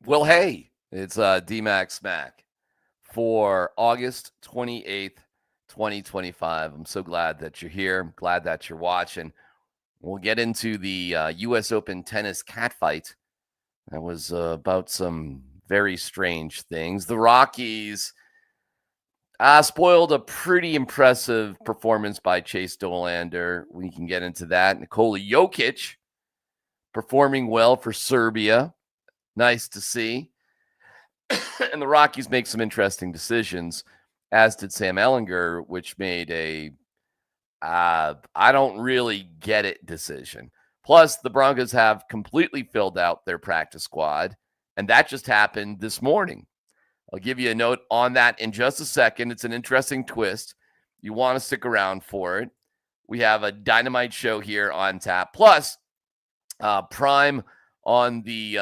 Well, hey, it's DMac SMaK for August 28th, 2025. I'm so glad that you're here. I'm glad that you're watching. We'll get into the U.S. Open tennis catfight. That was about some very strange things. The Rockies spoiled a pretty impressive performance by Chase Dolander. We can get into that. Nikola Jokic performing well for Serbia. Nice to see. And the Rockies make some interesting decisions, as did Sam Ellinger, which made a I don't really get it decision. Plus, the Broncos have completely filled out their practice squad, and that just happened this morning. I'll give you a note on that in just a second. It's an interesting twist. You want to stick around for it. We have a dynamite show here on tap. Plus, Prime on the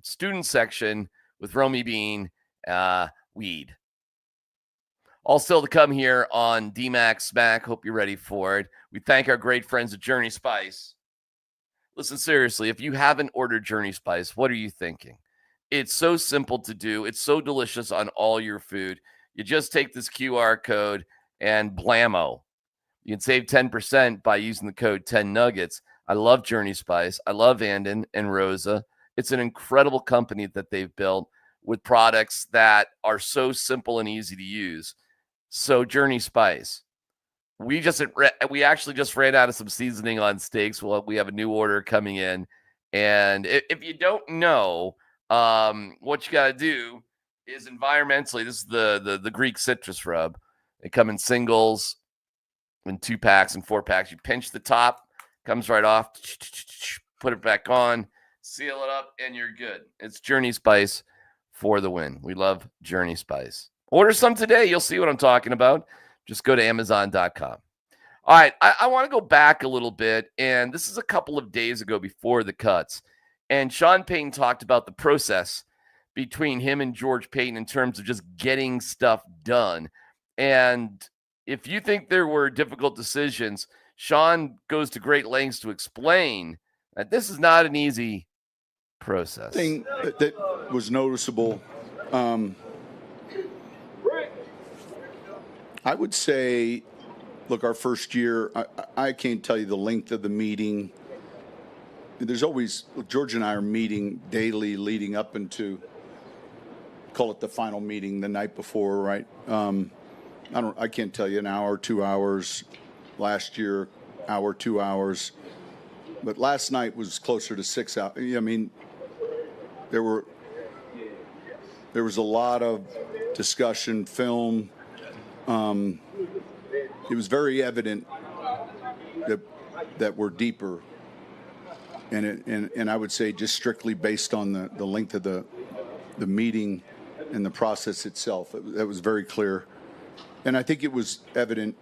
student section with Romy Bean, weed. All still to come here on DMac SMaK. Hope you're ready for it. We thank our great friends at Journey Spice. Listen, seriously, if you haven't ordered Journey Spice, what are you thinking? It's so simple to do. It's so delicious on all your food. You just take this QR code and blammo. You can save 10% by using the code 10Nuggets. I love Journey Spice. I love Andon and Rosa. It's an incredible company that they've built with products that are so simple and easy to use. So Journey Spice. We actually just ran out of some seasoning on steaks. Well, we have a new order coming in. And if you don't know, what you got to do is environmentally, this is the Greek citrus rub. They come in singles, in 2-packs and 4-packs. You pinch the top, comes right off, put it back on, seal it up, and you're good. It's Journey Spice for the win. We love Journey Spice. Order some today. You'll see what I'm talking about. Just go to Amazon.com. All right, I want to go back a little bit, and this is a couple of days ago before the cuts. And Sean Payton talked about the process between him and George Payton in terms of just getting stuff done. And if you think there were difficult decisions, Sean goes to great lengths to explain that this is not an easy process. Thing that was noticeable, I would say, look, our first year, I can't tell you the length of the meeting. There's always, George and I are meeting daily leading up into, call it the final meeting the night before, right? I can't tell you an hour, 2 hours. Last year, hour, 2 hours. But last night was closer to 6 hours. I mean, there was a lot of discussion, film. It was very evident that we're deeper. And I would say just strictly based on the length of the meeting and the process itself, that was very clear. And I think it was evident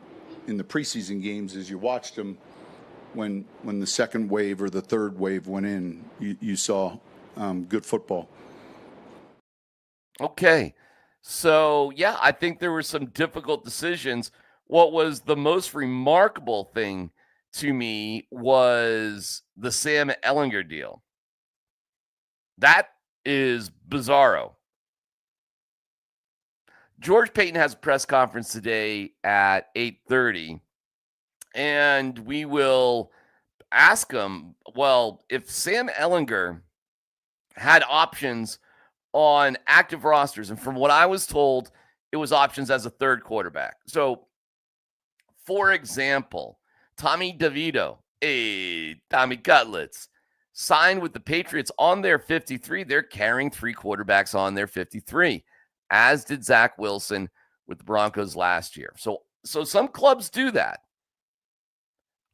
in the preseason games as you watched them when the second wave or the third wave went in, you saw good football. Okay. So, yeah, I think there were some difficult decisions. What was the most remarkable thing to me was the Sam Ellinger deal. That is bizarro. George Payton has a press conference today at 8:30, and we will ask him, well, if Sam Ellinger had options on active rosters, and from what I was told, it was options as a third quarterback. So, for example, Tommy DeVito, Tommy Cutlets, signed with the Patriots on their 53. They're carrying 3 quarterbacks on their 53, as did Zach Wilson with the Broncos last year. So some clubs do that.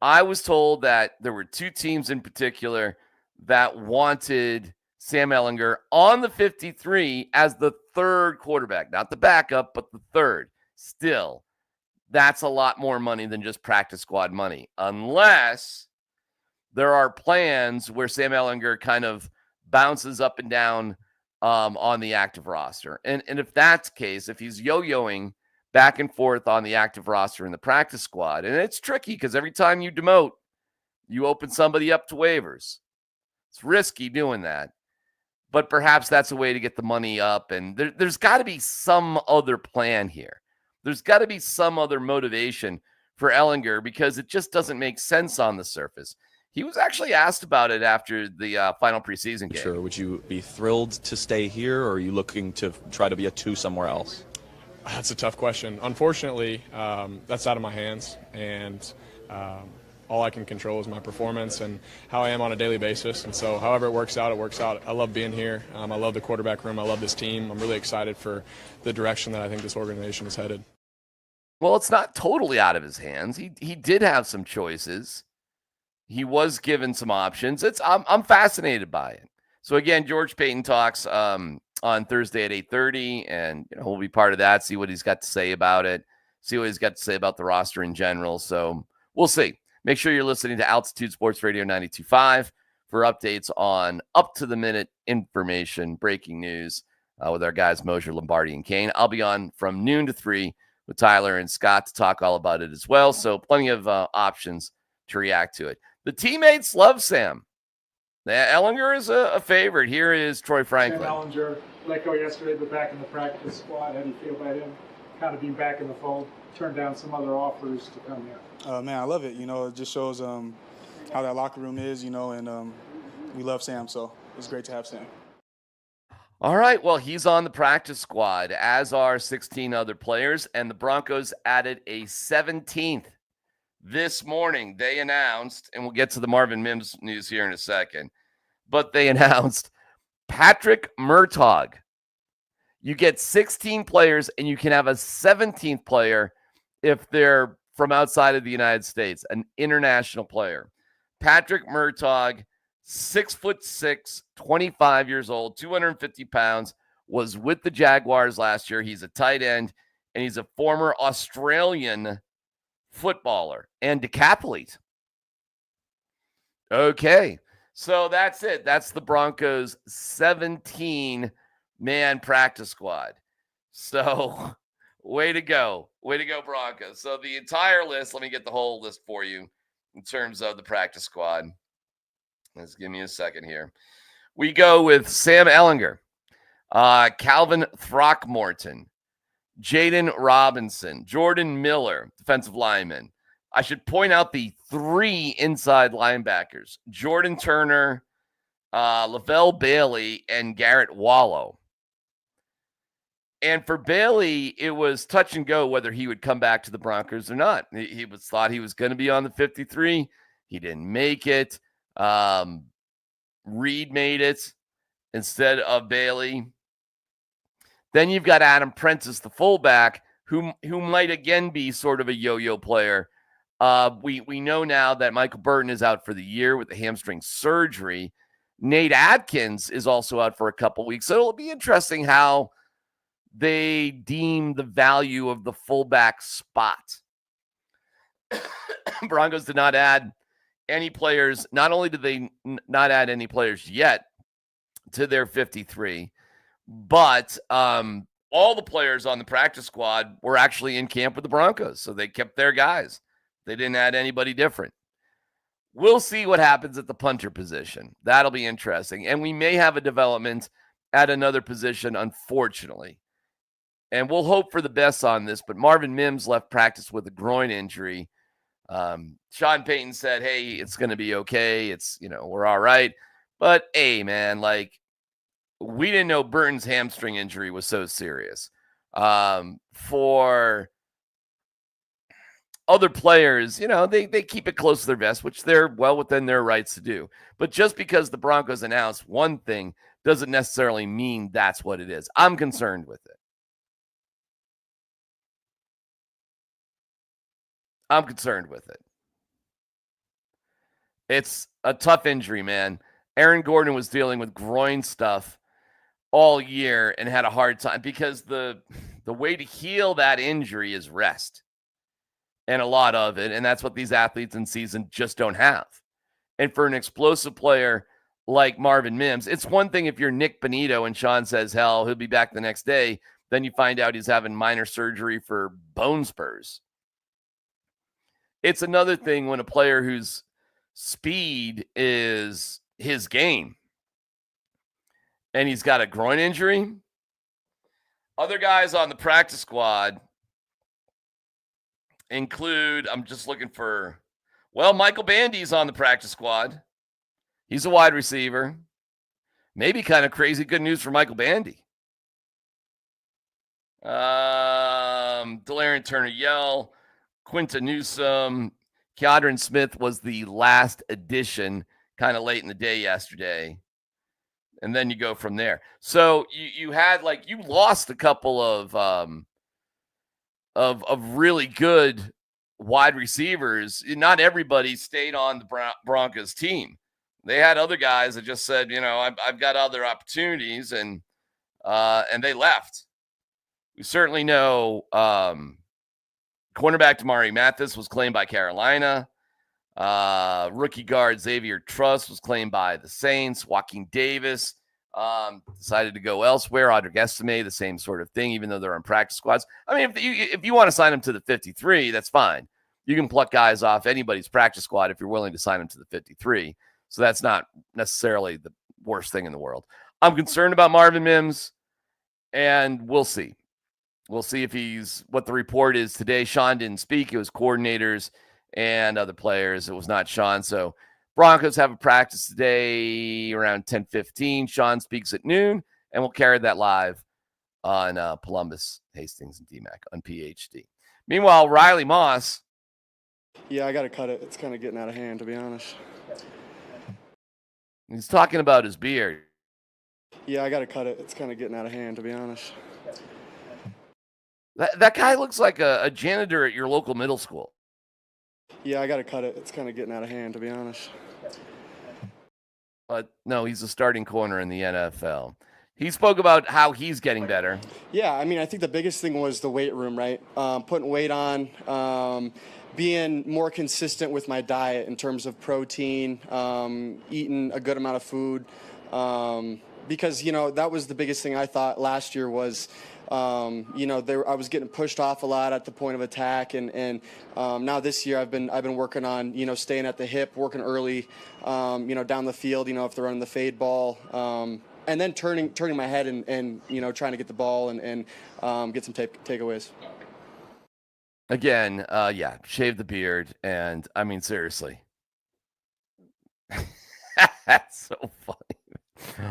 I was told that there were 2 teams in particular that wanted Sam Ellinger on the 53 as the third quarterback, not the backup, but the third. Still, that's a lot more money than just practice squad money, unless there are plans where Sam Ellinger kind of bounces up and down on the active roster. And if that's the case, if he's yo-yoing back and forth on the active roster in the practice squad, and it's tricky because every time you demote, you open somebody up to waivers. It's risky doing that. but perhaps that's a way to get the money up. And there's got to be some other plan here. There's got to be some other motivation for Ehlinger, because it just doesn't make sense on the surface. He was actually asked about it after the final preseason game. Sure. Would you be thrilled to stay here, or are you looking to try to be a 2 somewhere else? That's a tough question. Unfortunately, that's out of my hands, and all I can control is my performance and how I am on a daily basis. And so however it works out, it works out. I love being here. I love the quarterback room. I love this team. I'm really excited for the direction that I think this organization is headed. Well, it's not totally out of his hands. He did have some choices. He was given some options. I'm fascinated by it. So again, George Paton talks on Thursday at 8:30, and we'll be part of that. See what he's got to say about it. See what he's got to say about the roster in general. So we'll see. Make sure you're listening to Altitude Sports Radio 92.5 for updates on up-to-the-minute information, breaking news with our guys Mosier, Lombardi, and Kane. I'll be on from noon to 3 with Tyler and Scott to talk all about it as well. So plenty of options to react to it. The teammates love Sam. Ehlinger is a favorite. Here is Troy Franklin. Sam Ehlinger let go yesterday, but back in the practice squad. How do you feel about him kind of being back in the fold? Turned down some other offers to come here. Man, I love it. It just shows how that locker room is, and we love Sam, so it's great to have Sam. All right, well, he's on the practice squad, as are 16 other players, and the Broncos added a 17th this morning. They announced, and we'll get to the Marvin Mims news here in a second, but they announced Patrick Murtaugh. You get 16 players, and you can have a 17th player if they're from outside of the United States, an international player. Patrick Murtaugh, 6'6", 25 years old, 250 pounds, was with the Jaguars last year. He's a tight end, and he's a former Australian footballer and decathlete. Okay, so that's it. That's the Broncos' 17-man practice squad. So way to go. Way to go, Broncos. So the entire list, let me get the whole list for you in terms of the practice squad. Let's give me a second here. We go with Sam Ehlinger, Calvin Throckmorton, Jaden Robinson, Jordan Miller, defensive lineman. I should point out the 3 inside linebackers, Jordan Turner, Lavelle Bailey, and Garrett Wallow. And for Bailey, it was touch and go whether he would come back to the Broncos or not. He was thought he was going to be on the 53. He didn't make it. Reed made it instead of Bailey. Then you've got Adam Prentice, the fullback, who might again be sort of a yo-yo player. We know now that Michael Burton is out for the year with the hamstring surgery. Nate Atkins is also out for a couple weeks. So it'll be interesting how they deem the value of the fullback spot. Broncos did not add any players. Not only did they not add any players yet to their 53, but all the players on the practice squad were actually in camp with the Broncos. So they kept their guys. They didn't add anybody different. We'll see what happens at the punter position. That'll be interesting. And we may have a development at another position, unfortunately. And we'll hope for the best on this, but Marvin Mims left practice with a groin injury. Sean Payton said, hey, it's going to be okay. It's, we're all right. But, hey, man, we didn't know Burton's hamstring injury was so serious. For other players, they keep it close to their vest, which they're well within their rights to do. But just because the Broncos announced one thing doesn't necessarily mean that's what it is. I'm concerned with it. I'm concerned with it. It's a tough injury, man. Aaron Gordon was dealing with groin stuff all year and had a hard time because the way to heal that injury is rest. And a lot of it. And that's what these athletes in season just don't have. And for an explosive player like Marvin Mims, it's one thing if you're Nick Bonito and Sean says, hell, he'll be back the next day. Then you find out he's having minor surgery for bone spurs. It's another thing when a player whose speed is his game and he's got a groin injury. Other guys on the practice squad include, I'm just looking for, Michael Bandy's on the practice squad. He's a wide receiver. Maybe kind of crazy good news for Michael Bandy. Delarian Turner-Yell, Quinta Newsome, Keandre Smith was the last addition kind of late in the day yesterday. And then you go from there. So you had you lost a couple of really good wide receivers. Not everybody stayed on the Broncos team. They had other guys that just said, I've got other opportunities, and they left. We certainly know cornerback Damari Mathis was claimed by Carolina. Rookie guard Xavier Truss was claimed by the Saints. Joaquin Davis decided to go elsewhere. Audric Estime, the same sort of thing, even though they're on practice squads. I mean, if you want to sign them to the 53, that's fine. You can pluck guys off anybody's practice squad if you're willing to sign them to the 53. So that's not necessarily the worst thing in the world. I'm concerned about Marvin Mims, and we'll see. We'll see if he's what the report is today. Sean didn't speak. It was coordinators and other players. It was not Sean. So Broncos have a practice today around 10:15. Sean speaks at noon, and we'll carry that live on Columbus, Hastings, and DMac on PhD. Meanwhile, Riley Moss. Yeah, I got to cut it. It's kind of getting out of hand, to be honest. He's talking about his beard. Yeah, I got to cut it. It's kind of getting out of hand, to be honest. That guy looks like a janitor at your local middle school. Yeah, I got to cut it. It's kind of getting out of hand, to be honest. But no, he's a starting corner in the NFL. He spoke about how he's getting better. Yeah, I mean, I think the biggest thing was the weight room, right? Putting weight on, being more consistent with my diet in terms of protein, eating a good amount of food. Because, that was the biggest thing I thought last year was, I was getting pushed off a lot at the point of attack, and now this year I've been working on, staying at the hip, working early, down the field, if they're running the fade ball, and then turning my head and trying to get the ball and get some takeaways. Again, shave the beard, and I mean seriously, that's so funny.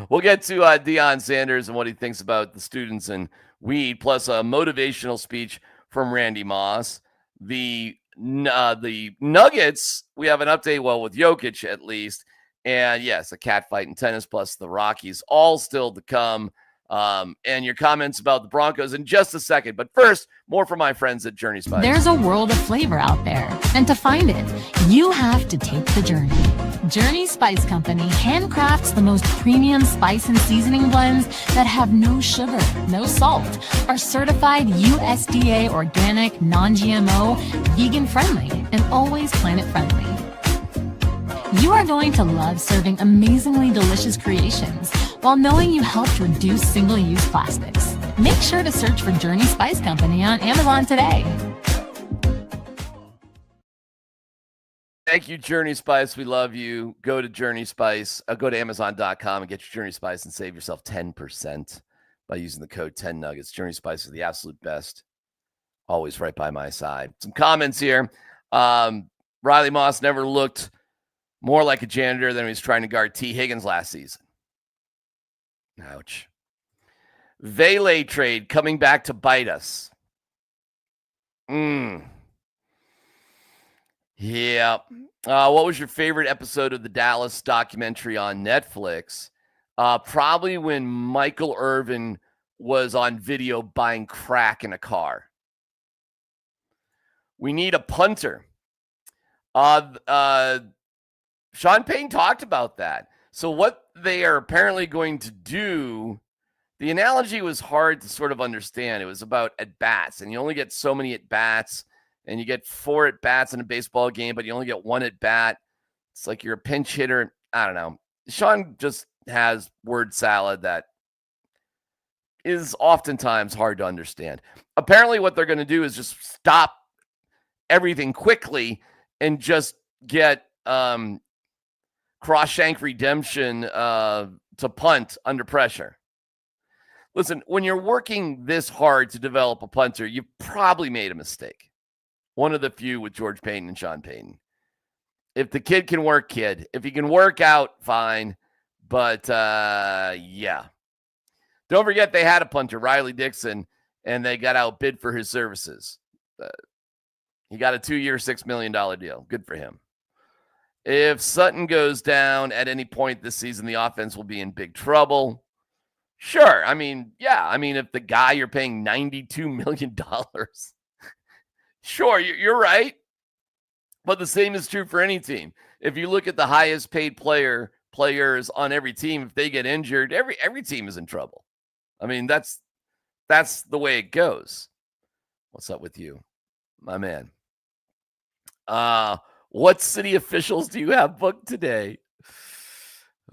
We'll get to Deion Sanders and what he thinks about the students and weed, plus a motivational speech from Randy Moss. The Nuggets, we have an update, with Jokic at least. And yes, a cat fight in tennis, plus the Rockies, all still to come. And your comments about the Broncos in just a second. But first, more from my friends at Journey Spice. There's a world of flavor out there. And to find it, you have to take the journey. Journey Spice Company handcrafts the most premium spice and seasoning blends that have no sugar, no salt, are certified USDA organic, non-GMO, vegan-friendly, and always planet-friendly. You are going to love serving amazingly delicious creations while knowing you helped reduce single-use plastics. Make sure to search for Journey Spice Company on Amazon today. Thank you, Journey Spice. We love you. Go to Journey Spice. Go to Amazon.com and get your Journey Spice and save yourself 10% by using the code 10Nuggets. Journey Spice is the absolute best. Always right by my side. Some comments here. Riley Moss never looked more like a janitor than he was trying to guard T. Higgins last season. Ouch. Vele trade coming back to bite us. Yeah. What was your favorite episode of the Dallas documentary on Netflix? Probably when Michael Irvin was on video buying crack in a car. We need a punter. Sean Payne talked about that. So what they are apparently going to do, the analogy was hard to sort of understand. It was about at-bats, and you only get so many at-bats, and you get 4 at-bats in a baseball game, but you only get 1 at-bat. It's like you're a pinch hitter. I don't know. Sean just has word salad that is oftentimes hard to understand. Apparently what they're going to do is just stop everything quickly and just get Crossshank Redemption to punt under pressure. Listen, when you're working this hard to develop a punter, you probably made a mistake. One of the few with George Payton and Sean Payton. If the kid can work, kid. If he can work out, fine. But, yeah. Don't forget they had a punter, Riley Dixon, and they got outbid for his services. He got a 2-year, $6 million deal. Good for him. If Sutton goes down at any point this season, the offense will be in big trouble. Sure. I mean, yeah. I mean, if the guy you're paying $92 million, sure, you're right. But the same is true for any team. If you look at the highest paid players on every team, if they get injured, every team is in trouble. I mean, that's the way it goes. What's up with you, my man? What city officials do you have booked today?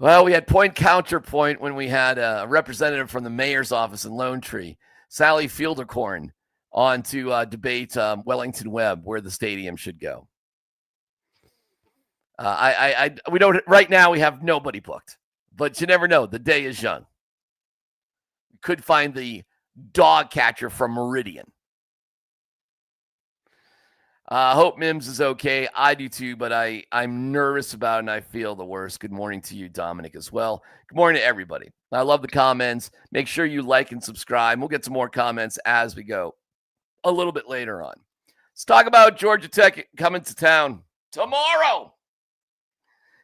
Well, we had point counterpoint when we had a representative from the mayor's office in Lone Tree, Sally Fieldercorn, on to debate Wellington Webb where the stadium should go. We don't right now. We have nobody booked, but you never know. The day is young. We could find the dog catcher from Meridian. Hope Mims is okay. I do too, but I'm nervous about it and I feel the worst. Good morning to you, Dominic, as well. Good morning to everybody. I love the comments. Make sure you like and subscribe. We'll get some more comments as we go a little bit later on. Let's talk about Georgia Tech coming to town tomorrow.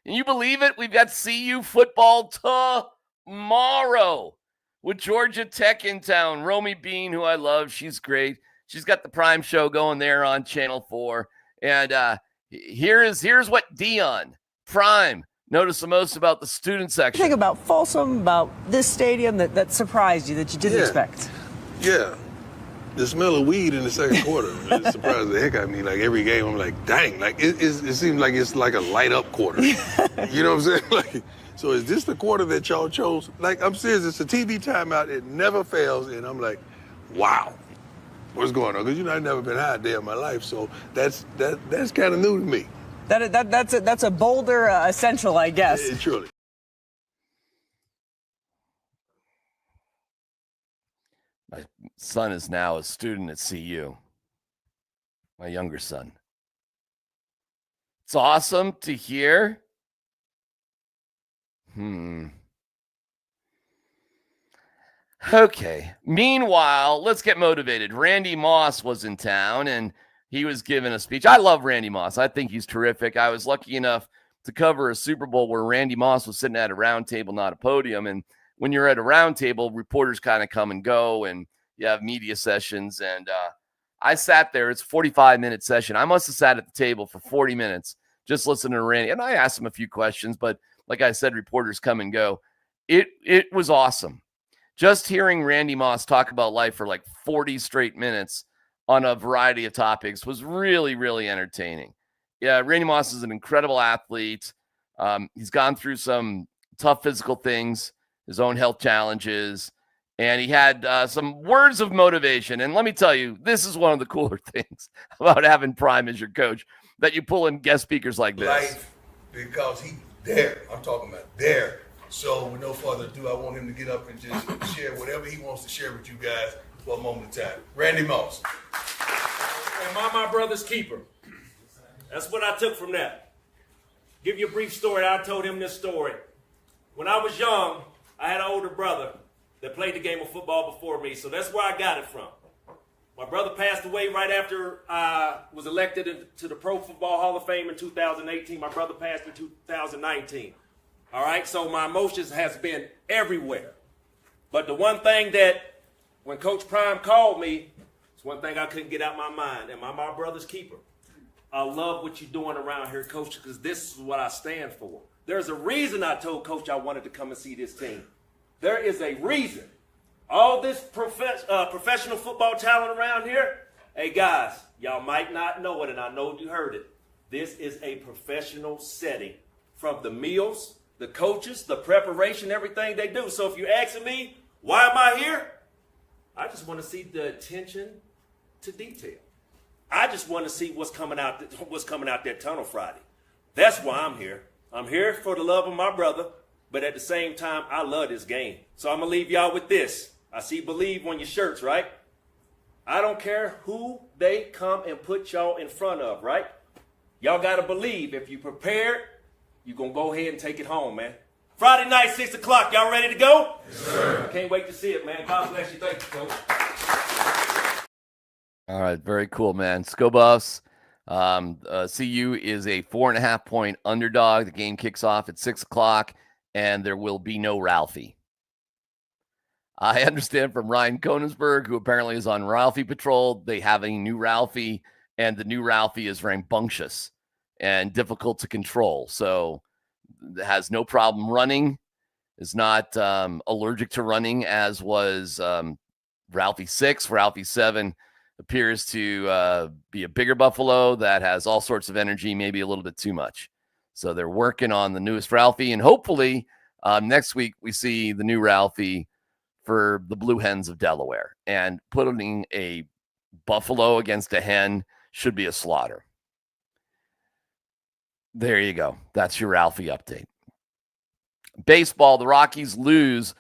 Can you believe it? We've got CU football tomorrow with Georgia Tech in town. Romy Bean, who I love, she's great. She's got the Prime show going there on Channel 4. And here's what Dion Prime noticed the most about the student section. Think about Folsom, about this stadium that surprised you, that you didn't expect. Yeah. The smell of weed in the second quarter it surprised the heck out of me. Like every game, I'm like, dang, like it seems like it's like a light up quarter. You know what I'm saying? Like, so is this the quarter that y'all chose? Like, I'm serious, it's a TV timeout, it never fails, and I'm like, wow. What's going on? Because I've never been high a day in my life, so that's kind of new to me. That's a Boulder essential, I guess. Truly. My son is now a student at CU. My younger son. It's awesome to hear. Okay. Meanwhile, let's get motivated. Randy Moss was in town, and he was giving a speech. I love Randy Moss. I think he's terrific. I was lucky enough to cover a Super Bowl where Randy Moss was sitting at a round table, not a podium. And when you're at a round table, reporters kind of come and go, and you have media sessions. And I sat there. It's a 45-minute session. I must have sat at the table for 40 minutes just listening to Randy. And I asked him a few questions, but like I said, reporters come and go. It was awesome. Just hearing Randy Moss talk about life for like 40 straight minutes on a variety of topics was really, really entertaining. Yeah, Randy Moss is an incredible athlete. He's gone through some tough physical things, his own health challenges, and he had some words of motivation. And let me tell you, this is one of the cooler things about having Prime as your coach, that you pull in guest speakers like this. Life, because he there. I'm talking about there. So with no further ado, I want him to get up and just share whatever he wants to share with you guys for a moment of time. Randy Moss. Am I my brother's keeper? That's what I took from that. Give you a brief story. I told him this story. When I was young, I had an older brother that played the game of football before me, so that's where I got it from. My brother passed away right after I was elected to the Pro Football Hall of Fame in 2018. My brother passed in 2019. All right, so my emotions has been everywhere. But the one thing that, when Coach Prime called me, it's one thing I couldn't get out my mind. Am I my brother's keeper? I love what you're doing around here, Coach, because this is what I stand for. There's a reason I told Coach I wanted to come and see this team. There is a reason. All this professional football talent around here, hey, guys, y'all might not know it, and I know you heard it. This is a professional setting, from the meals, the coaches, the preparation, everything they do. So if you're asking me, why am I here? I just want to see the attention to detail. I just want to see what's coming out that tunnel Friday. That's why I'm here. I'm here for the love of my brother, but at the same time, I love this game. So I'm going to leave y'all with this. I see believe on your shirts, right? I don't care who they come and put y'all in front of, right? Y'all got to believe if you prepared, you're going to go ahead and take it home, man. Friday night, 6 o'clock. Y'all ready to go? Yes, sir. I can't wait to see it, man. God bless you. Thank you, Coach. All right, very cool, man. Go Buffs. CU is a 4.5-point underdog. The game kicks off at 6 o'clock, and there will be no Ralphie. I understand from Ryan Koenigsberg, who apparently is on Ralphie patrol, they have a new Ralphie, and the new Ralphie is rambunctious and difficult to control. So has no problem running, is not allergic to running, as was Ralphie 6. Ralphie 7 appears to be a bigger buffalo that has all sorts of energy, maybe a little bit too much. So they're working on the newest Ralphie, and hopefully next week we see the new Ralphie for the Blue Hens of Delaware. And putting a buffalo against a hen should be a slaughter. There you go. That's your Ralphie update. Baseball, the Rockies lose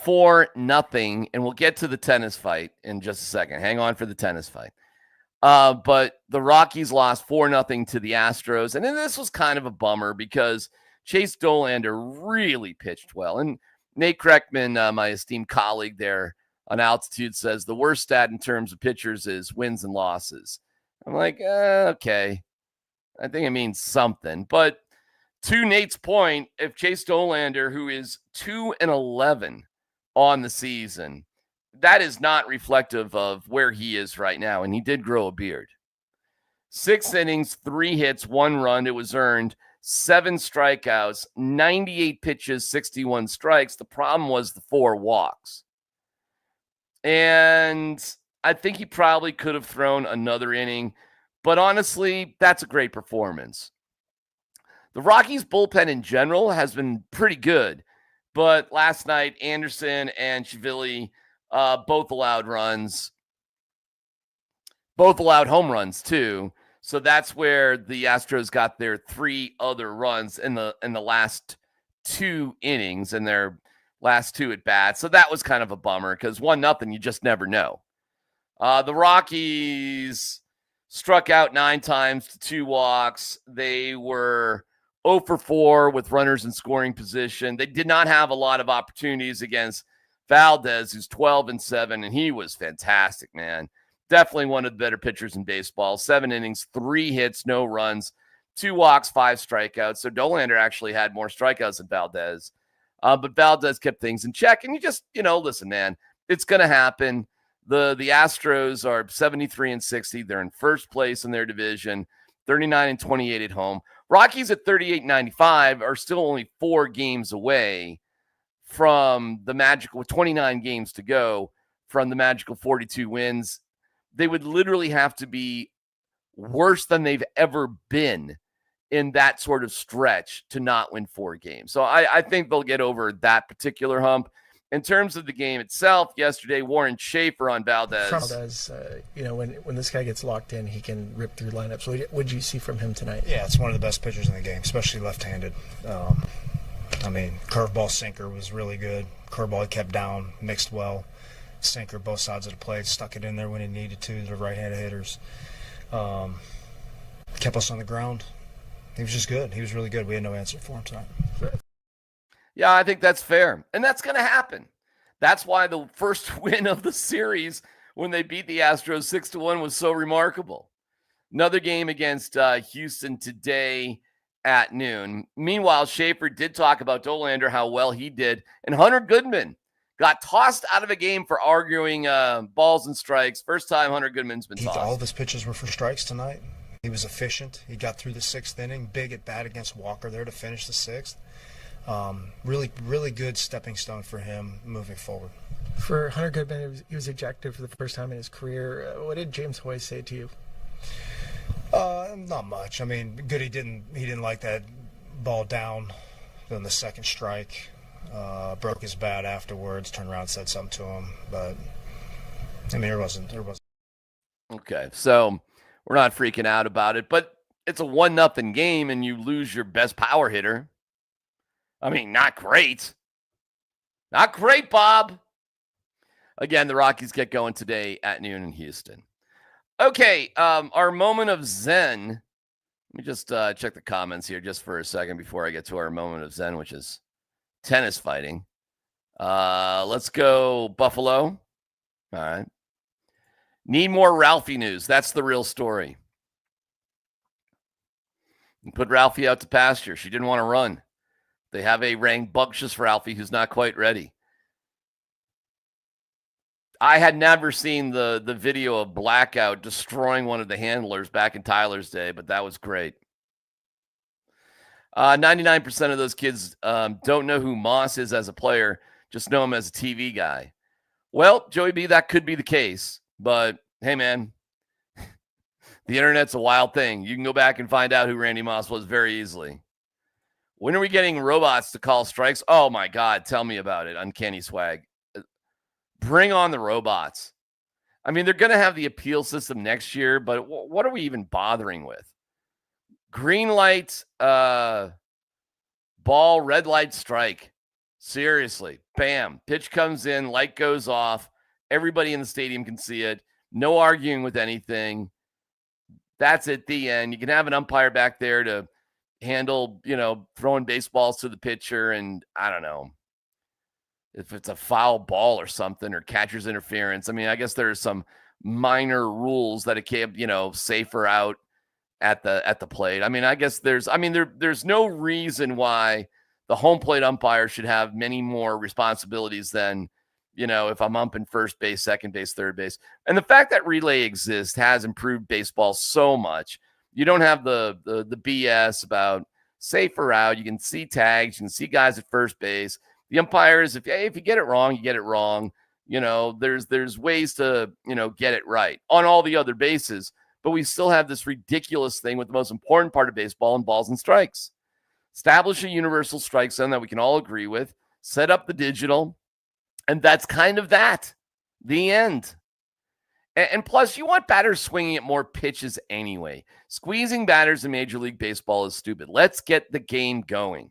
4-0, and we'll get to the tennis fight in just a second. Hang on for the tennis fight. But the Rockies lost 4-0 to the Astros, and then this was kind of a bummer because Chase Dollander really pitched well. And Nate Kreckman, my esteemed colleague there on Altitude, says the worst stat in terms of pitchers is wins and losses. I'm like, okay. I think it means something. But to Nate's point, if Chase Dollander, who is 2-11 on the season, that is not reflective of where he is right now. And he did grow a beard. 6 innings, 3 hits, 1 run. It was earned. 7 strikeouts, 98 pitches, 61 strikes. The problem was the 4 walks. And I think he probably could have thrown another inning. But honestly, that's a great performance. The Rockies bullpen in general has been pretty good. But last night, Anderson and Chivili both allowed runs. Both allowed home runs, too. So that's where the Astros got their 3 other runs in the last 2 innings and their last 2 at bats. So that was kind of a bummer because 1-0, you just never know. The Rockies struck out 9 times to 2 walks. They were 0 for 4 with runners in scoring position. They did not have a lot of opportunities against Valdez, who's 12-7, and he was fantastic, man. Definitely one of the better pitchers in baseball. 7 innings, 3 hits, no runs, 2 walks, 5 strikeouts. So Dollander actually had more strikeouts than Valdez. But Valdez kept things in check. And you just, listen, man, it's going to happen. The Astros are 73-60. They're in first place in their division, 39-28 at home. Rockies at 38-95 are still only 4 games away from the magical, with 29 games to go, from the magical 42 wins. They would literally have to be worse than they've ever been in that sort of stretch to not win 4 games. So I think they'll get over that particular hump. In terms of the game itself, yesterday, Warren Schaefer on Valdez. When this guy gets locked in, he can rip through lineups. What did you see from him tonight? Yeah, it's one of the best pitchers in the game, especially left-handed. Curveball, sinker was really good. Curveball he kept down, mixed well. Sinker, both sides of the plate, stuck it in there when he needed to, the right-handed hitters. Kept us on the ground. He was just good. He was really good. We had no answer for him tonight. Yeah, I think that's fair. And that's going to happen. That's why the first win of the series when they beat the Astros 6-1 was so remarkable. Another game against Houston today at noon. Meanwhile, Schaefer did talk about Dollander, how well he did. And Hunter Goodman got tossed out of a game for arguing balls and strikes. First time Hunter Goodman's been tossed. All of his pitches were for strikes tonight. He was efficient. He got through the 6th inning. Big at bat against Walker there to finish the 6th. Really, really good stepping stone for him moving forward. For Hunter Goodman, he was ejected for the first time in his career. What did James Hoy say to you? Not much. Good. He didn't like that ball down on the 2nd strike. Broke his bat afterwards. Turned around, and said something to him, but there wasn't. Okay, so we're not freaking out about it, but it's a 1-0 game, and you lose your best power hitter. I mean, not great. Not great, Bob. Again, the Rockies get going today at noon in Houston. Okay, our moment of zen. Let me just check the comments here just for a second before I get to our moment of zen, which is tennis fighting. Let's go Buffalo. All right. Need more Ralphie news. That's the real story. Put Ralphie out to pasture. She didn't want to run. They have a rambunctious Ralphie who's not quite ready. I had never seen the video of Blackout destroying one of the handlers back in Tyler's day, but that was great. 99% of those kids don't know who Moss is as a player, just know him as a TV guy. Well, Joey B, that could be the case, but hey, man, the internet's a wild thing. You can go back and find out who Randy Moss was very easily. When are we getting robots to call strikes? Oh, my God, tell me about it, Uncanny Swag. Bring on the robots. I mean, they're going to have the appeal system next year, but what are we even bothering with? Green light, ball, red light, strike. Seriously. Bam. Pitch comes in, light goes off. Everybody in the stadium can see it. No arguing with anything. That's at the end. You can have an umpire back there to handle, throwing baseballs to the pitcher, and I don't know if it's a foul ball or something or catcher's interference. I mean, I guess there's some minor rules that it can't, safer out at the plate. I mean, I guess there's no reason why the home plate umpire should have many more responsibilities than, if I'm umping first base, second base, third base. And the fact that relay exists has improved baseball so much. You don't have the BS about safer out. You can see tags, you can see guys at first base. The umpires, if you get it wrong, you get it wrong. There's ways to, get it right on all the other bases. But we still have this ridiculous thing with the most important part of baseball and balls and strikes. Establish a universal strike zone that we can all agree with. Set up the digital. And that's kind of that. The end. And plus, you want batters swinging at more pitches anyway. Squeezing batters in Major League Baseball is stupid. Let's get the game going.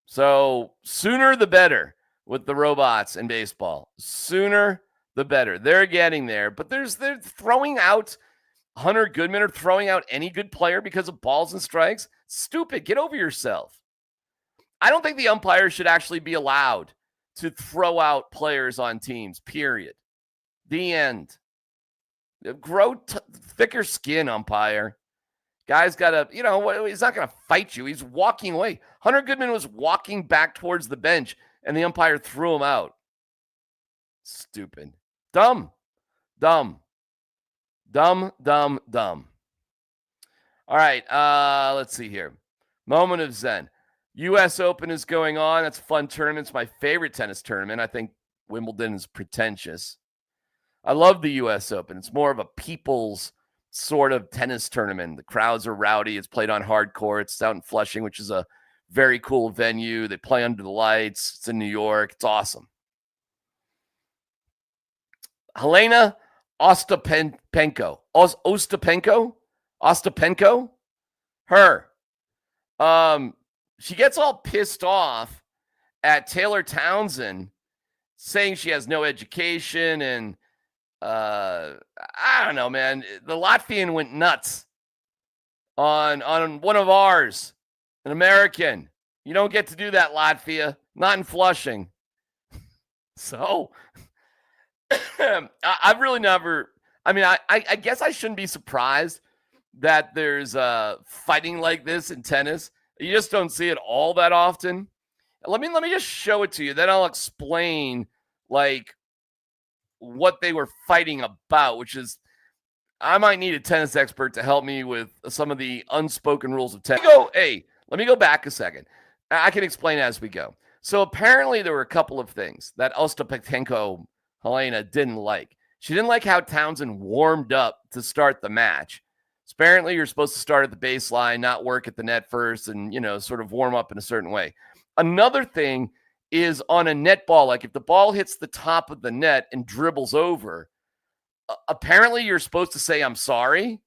So sooner the better with the robots in baseball. Sooner the better. They're getting there. But they're throwing out Hunter Goodman or throwing out any good player because of balls and strikes. Stupid. Get over yourself. I don't think the umpires should actually be allowed to throw out players on teams, period. The end. Grow thicker skin, umpire. Guy's got to, he's not going to fight you. He's walking away. Hunter Goodman was walking back towards the bench, and the umpire threw him out. Stupid. Dumb. All right, let's see here. Moment of zen. U.S. Open is going on. That's a fun tournament. It's my favorite tennis tournament. I think Wimbledon is pretentious. I love the U.S. Open. It's more of a people's sort of tennis tournament. The crowds are rowdy. It's played on hard courts. It's out in Flushing, which is a very cool venue. They play under the lights. It's in New York. It's awesome. Helena Ostapenko. Ostapenko? Her. She gets all pissed off at Taylor Townsend saying she has no education and I don't know, man. The Latvian went nuts on one of ours, an American. You don't get to do that, Latvia. Not in Flushing. So I've really never. I mean, I guess I shouldn't be surprised that there's fighting like this in tennis. You just don't see it all that often. Let me just show it to you. Then I'll explain what they were fighting about, which is I might need a tennis expert to help me with some of the unspoken rules of tennis. Let me go back a second. I can explain as we go. So apparently there were a couple of things that Ostapenko Helena didn't like. She didn't like how Townsend warmed up to start the match. Apparently you're supposed to start at the baseline, not work at the net first and, sort of warm up in a certain way. Another thing is on a net ball, like if the ball hits the top of the net and dribbles over, apparently you're supposed to say, I'm sorry.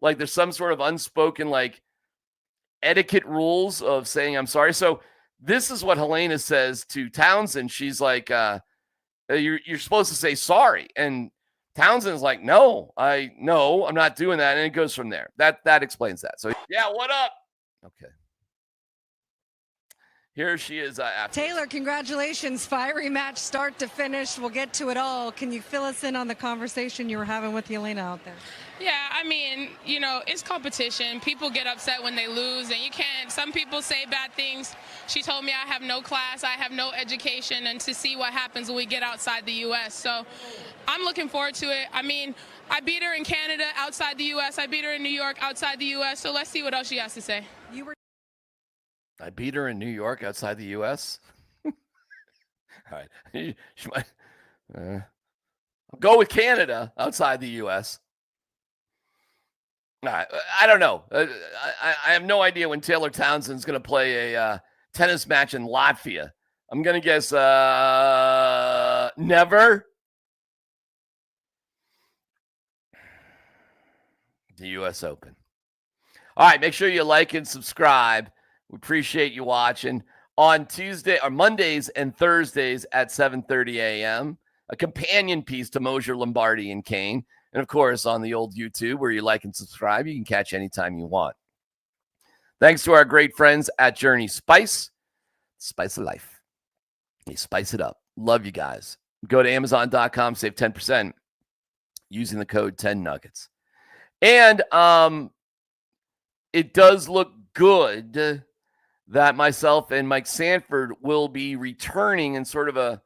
Like there's some sort of unspoken, etiquette rules of saying I'm sorry. So this is what Helena says to Townsend. She's like, you're supposed to say sorry. And Townsend's like, no, I'm not doing that. And it goes from there. That explains that. So yeah, what up? Okay. Here she is. Taylor, congratulations. Fiery match start to finish. We'll get to it all. Can you fill us in on the conversation you were having with Helena out there? Yeah, I mean, it's competition. People get upset when they lose, and you can't. Some people say bad things. She told me I have no class, I have no education, and to see what happens when we get outside the U.S. So I'm looking forward to it. I mean, I beat her in Canada outside the U.S. I beat her in New York outside the U.S. So let's see what else she has to say. I beat her in New York outside the U.S. All right. She might, I'll go with Canada outside the U.S. I don't know. I have no idea when Taylor Townsend's going to play a tennis match in Latvia. I'm going to guess never. The U.S. Open. All right. Make sure you like and subscribe. We appreciate you watching. On Tuesday or Mondays and Thursdays at 7:30 a.m., a companion piece to Mosier, Lombardi, and Kane. And, of course, on the old YouTube where you like and subscribe, you can catch anytime you want. Thanks to our great friends at Journey Spice. Spice of life. They spice it up. Love you guys. Go to Amazon.com, save 10% using the code 10Nuggets. And it does look good that myself and Mike Sanford will be returning in sort of a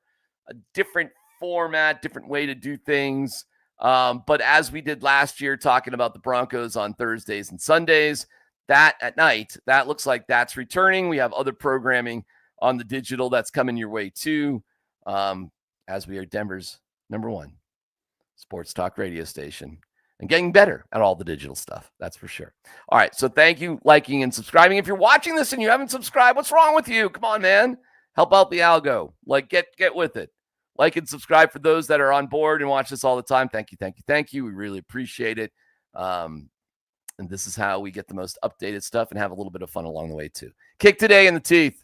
different format, different way to do things. But as we did last year, talking about the Broncos on Thursdays and Sundays, that at night, that looks like that's returning. We have other programming on the digital that's coming your way too, as we are Denver's #1 sports talk radio station. And getting better at all the digital stuff. That's for sure. All right. So thank you, liking and subscribing. If you're watching this and you haven't subscribed, what's wrong with you? Come on, man. Help out the algo. Like, get with it. Like and subscribe for those that are on board and watch this all the time. Thank you. We really appreciate it. And this is how we get the most updated stuff and have a little bit of fun along the way, too. Kick today in the teeth.